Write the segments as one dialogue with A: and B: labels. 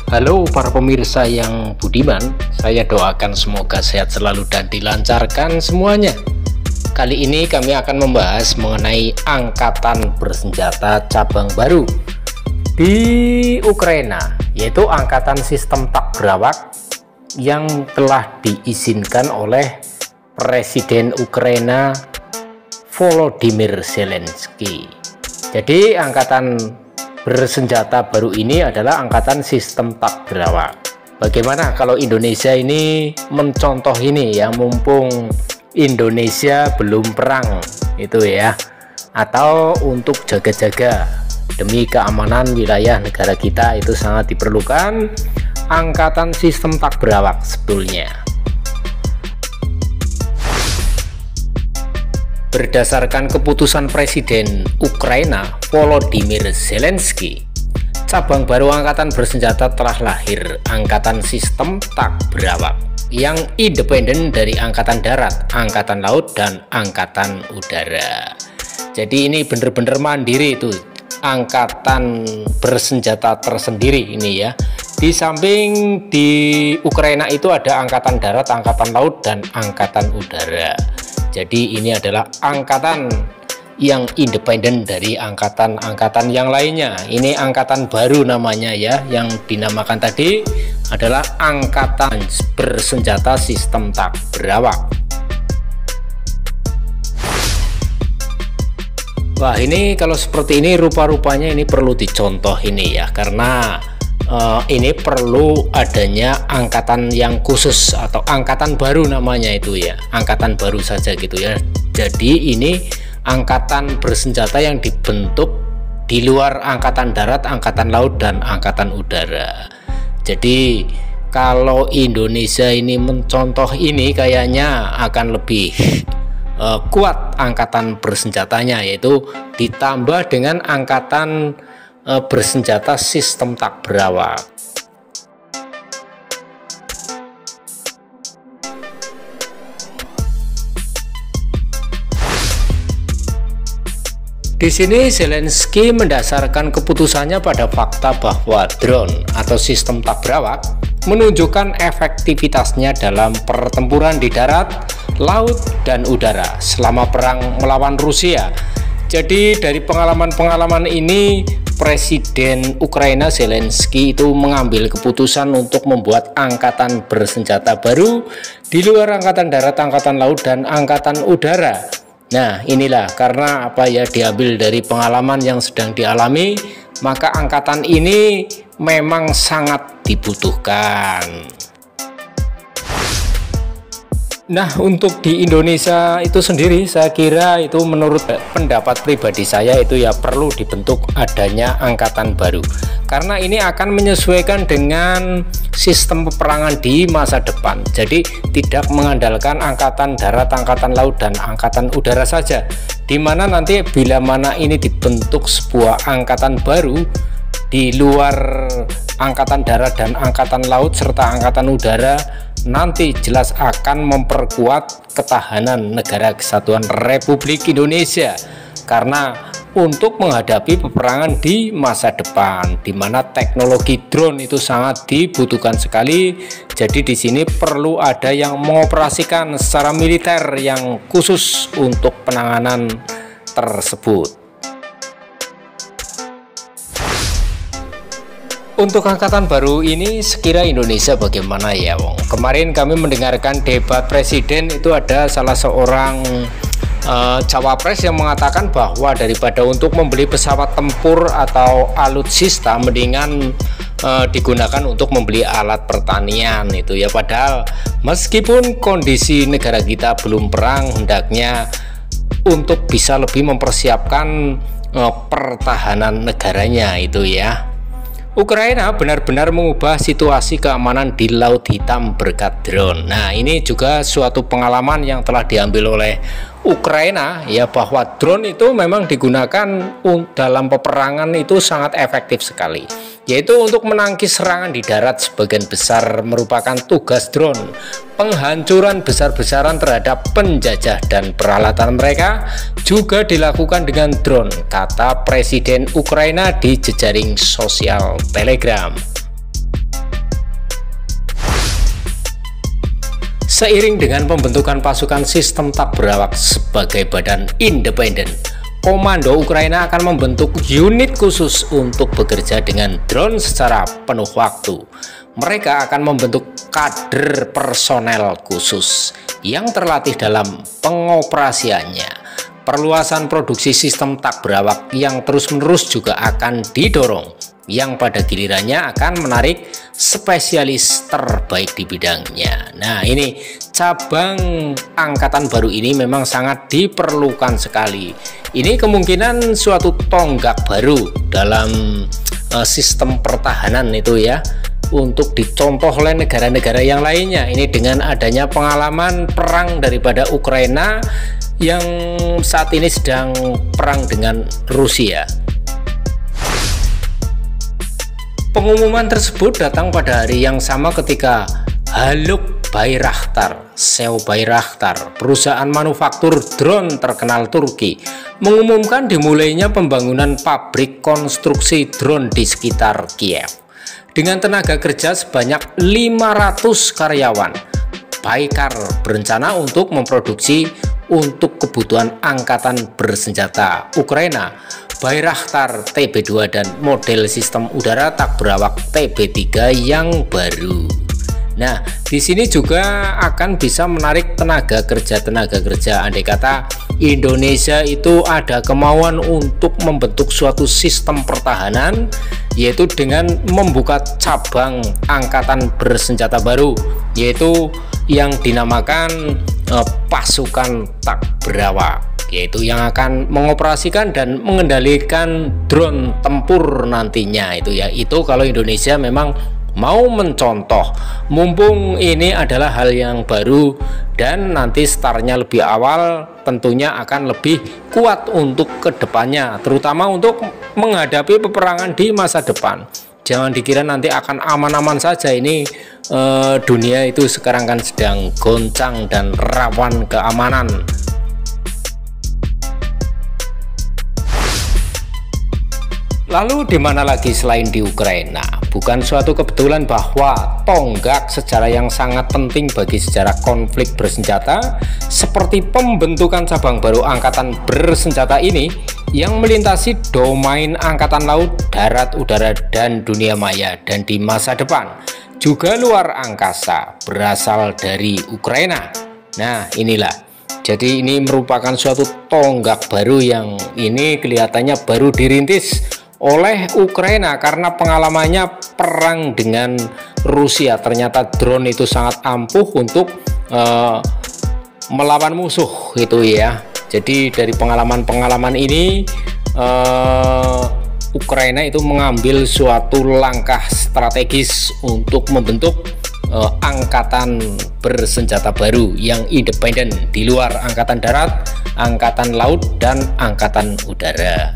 A: Halo para pemirsa yang budiman, saya doakan semoga sehat selalu dan dilancarkan semuanya. Kali ini kami akan membahas mengenai angkatan bersenjata cabang baru di Ukraina, yaitu angkatan sistem tak berawak yang telah diizinkan oleh Presiden Ukraina Volodymyr Zelensky. Jadi angkatan bersenjata baru ini adalah angkatan sistem tak berawak. Bagaimana kalau Indonesia ini mencontoh ini ya, mumpung Indonesia belum perang itu ya, atau untuk jaga-jaga demi keamanan wilayah negara kita, itu sangat diperlukan angkatan sistem tak berawak sebetulnya. Berdasarkan keputusan Presiden Ukraina Volodymyr Zelensky, cabang baru angkatan bersenjata telah lahir, angkatan sistem tak berawak yang independen dari angkatan darat, angkatan laut, dan angkatan udara. Jadi ini bener-bener mandiri itu, angkatan bersenjata tersendiri ini ya. Di samping di Ukraina itu ada angkatan darat, angkatan laut, dan angkatan udara. Jadi ini adalah angkatan yang independen dari angkatan-angkatan yang lainnya. Ini angkatan baru namanya ya, yang dinamakan tadi adalah angkatan bersenjata sistem tak berawak. Wah, ini kalau seperti ini rupa-rupanya ini perlu dicontoh ini ya, karena ini perlu adanya angkatan yang khusus atau angkatan baru namanya itu ya, angkatan baru saja gitu ya. Jadi ini angkatan bersenjata yang dibentuk di luar angkatan darat, angkatan laut, dan angkatan udara. Jadi kalau Indonesia ini mencontoh ini kayaknya akan lebih kuat angkatan bersenjatanya, yaitu ditambah dengan angkatan bersenjata sistem tak berawak. Di sini Zelensky mendasarkan keputusannya pada fakta bahwa drone atau sistem tak berawak menunjukkan efektivitasnya dalam pertempuran di darat, laut, dan udara selama perang melawan Rusia. Jadi dari pengalaman-pengalaman ini, Presiden Ukraina Zelensky itu mengambil keputusan untuk membuat angkatan bersenjata baru di luar angkatan darat, angkatan laut, dan angkatan udara. Nah inilah karena apa ya, diambil dari pengalaman yang sedang dialami, maka angkatan ini memang sangat dibutuhkan. Nah, untuk di Indonesia itu sendiri, saya kira itu menurut pendapat pribadi saya itu ya perlu dibentuk adanya angkatan baru, karena ini akan menyesuaikan dengan sistem peperangan di masa depan. Jadi tidak mengandalkan angkatan darat, angkatan laut, dan angkatan udara saja, dimana nanti bila mana ini dibentuk sebuah angkatan baru di luar angkatan darat dan angkatan laut serta angkatan udara, nanti jelas akan memperkuat ketahanan negara kesatuan Republik Indonesia, karena untuk menghadapi peperangan di masa depan di mana teknologi drone itu sangat dibutuhkan sekali. Jadi di sini perlu ada yang mengoperasikan secara militer yang khusus untuk penanganan tersebut. Untuk angkatan baru ini sekira Indonesia bagaimana ya Wong? Kemarin kami mendengarkan debat presiden, itu ada salah seorang cawapres yang mengatakan bahwa daripada untuk membeli pesawat tempur atau alutsista, mendingan digunakan untuk membeli alat pertanian itu ya. Padahal meskipun kondisi negara kita belum perang, hendaknya untuk bisa lebih mempersiapkan pertahanan negaranya itu ya. Ukraina benar-benar mengubah situasi keamanan di Laut Hitam berkat drone. Nah, ini juga suatu pengalaman yang telah diambil oleh Ukraina ya, bahwa drone itu memang digunakan dalam peperangan itu sangat efektif sekali, yaitu untuk menangkis serangan di darat. Sebagian besar merupakan tugas drone, penghancuran besar-besaran terhadap penjajah dan peralatan mereka juga dilakukan dengan drone, kata Presiden Ukraina di jejaring sosial Telegram. Seiring dengan pembentukan pasukan sistem tak berawak sebagai badan independen, Komando Ukraina akan membentuk unit khusus untuk bekerja dengan drone secara penuh waktu. Mereka akan membentuk kader personel khusus yang terlatih dalam pengoperasiannya. Perluasan produksi sistem tak berawak yang terus-menerus juga akan didorong, yang pada gilirannya akan menarik spesialis terbaik di bidangnya. Nah, ini cabang angkatan baru ini memang sangat diperlukan sekali. Ini kemungkinan suatu tonggak baru dalam sistem pertahanan itu ya, untuk dicontoh oleh negara-negara yang lainnya. Ini dengan adanya pengalaman perang daripada Ukraina yang saat ini sedang perang dengan Rusia. Pengumuman tersebut datang pada hari yang sama ketika Haluk Bayraktar, SEO Bayraktar, perusahaan manufaktur drone terkenal Turki, mengumumkan dimulainya pembangunan pabrik konstruksi drone di sekitar Kiev. Dengan tenaga kerja sebanyak 500 karyawan, Baykar berencana untuk memproduksi untuk kebutuhan angkatan bersenjata Ukraina Bayraktar TB2 dan model sistem udara tak berawak TB3 yang baru. Nah, di sini juga akan bisa menarik tenaga kerja andai kata Indonesia itu ada kemauan untuk membentuk suatu sistem pertahanan, yaitu dengan membuka cabang angkatan bersenjata baru, yaitu yang dinamakan pasukan tak berawak, yaitu yang akan mengoperasikan dan mengendalikan drone tempur nantinya itu ya. Itu kalau Indonesia memang mau mencontoh, mumpung ini adalah hal yang baru dan nanti startnya lebih awal, tentunya akan lebih kuat untuk kedepannya, terutama untuk menghadapi peperangan di masa depan. Jangan dikira nanti akan aman-aman saja. Ini dunia itu sekarang kan sedang goncang dan rawan keamanan. Lalu di mana lagi selain di Ukraina? Bukan suatu kebetulan bahwa tonggak sejarah yang sangat penting bagi sejarah konflik bersenjata seperti pembentukan cabang baru angkatan bersenjata ini yang melintasi domain angkatan laut, darat, udara, dan dunia maya, dan di masa depan juga luar angkasa berasal dari Ukraina. Nah, inilah. Jadi ini merupakan suatu tonggak baru yang ini kelihatannya baru dirintis oleh Ukraina karena pengalamannya perang dengan Rusia. Ternyata drone itu sangat ampuh untuk melawan musuh gitu ya. Jadi dari pengalaman-pengalaman ini Ukraina itu mengambil suatu langkah strategis untuk membentuk angkatan bersenjata baru yang independen di luar angkatan darat, angkatan laut, dan angkatan udara.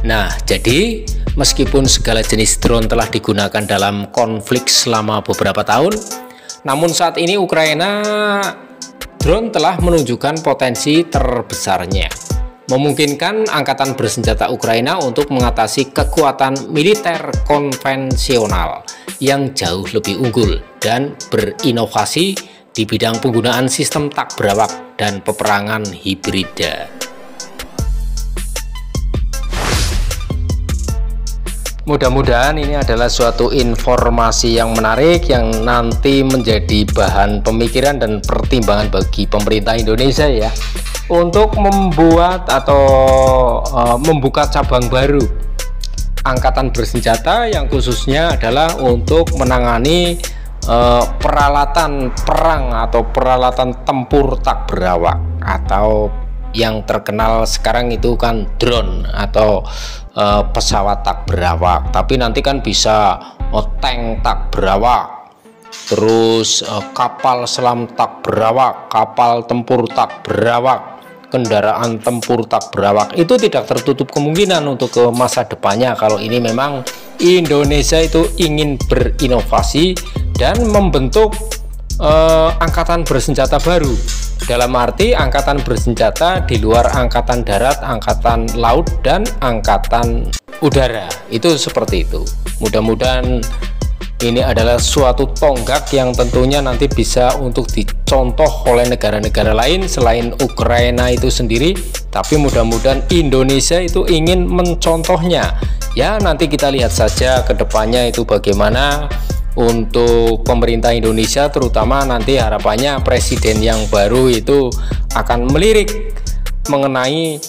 A: Nah, jadi meskipun segala jenis drone telah digunakan dalam konflik selama beberapa tahun, namun saat ini Ukraina drone telah menunjukkan potensi terbesarnya, memungkinkan angkatan bersenjata Ukraina untuk mengatasi kekuatan militer konvensional yang jauh lebih unggul dan berinovasi di bidang penggunaan sistem tak berawak dan peperangan hibrida. Mudah-mudahan ini adalah suatu informasi yang menarik yang nanti menjadi bahan pemikiran dan pertimbangan bagi pemerintah Indonesia ya, untuk membuat atau membuka cabang baru angkatan bersenjata yang khususnya adalah untuk menangani peralatan perang atau peralatan tempur tak berawak, atau yang terkenal sekarang itu kan drone atau pesawat tak berawak. Tapi nanti kan bisa tank tak berawak, terus kapal selam tak berawak, kapal tempur tak berawak, kendaraan tempur tak berawak. Itu tidak tertutup kemungkinan untuk ke masa depannya kalau ini memang Indonesia itu ingin berinovasi dan membentuk angkatan bersenjata baru, dalam arti angkatan bersenjata di luar angkatan darat, angkatan laut, dan angkatan udara. Itu seperti itu. Mudah-mudahan ini adalah suatu tonggak yang tentunya nanti bisa untuk dicontoh oleh negara-negara lain selain Ukraina itu sendiri, tapi mudah-mudahan Indonesia itu ingin mencontohnya. Ya, nanti kita lihat saja ke depannya itu bagaimana untuk pemerintah Indonesia, terutama nanti harapannya presiden yang baru itu akan melirik mengenai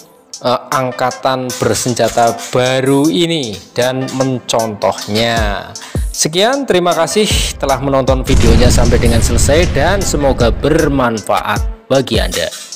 A: angkatan bersenjata baru ini dan mencontohnya. Sekian, terima kasih telah menonton videonya sampai dengan selesai dan semoga bermanfaat bagi Anda.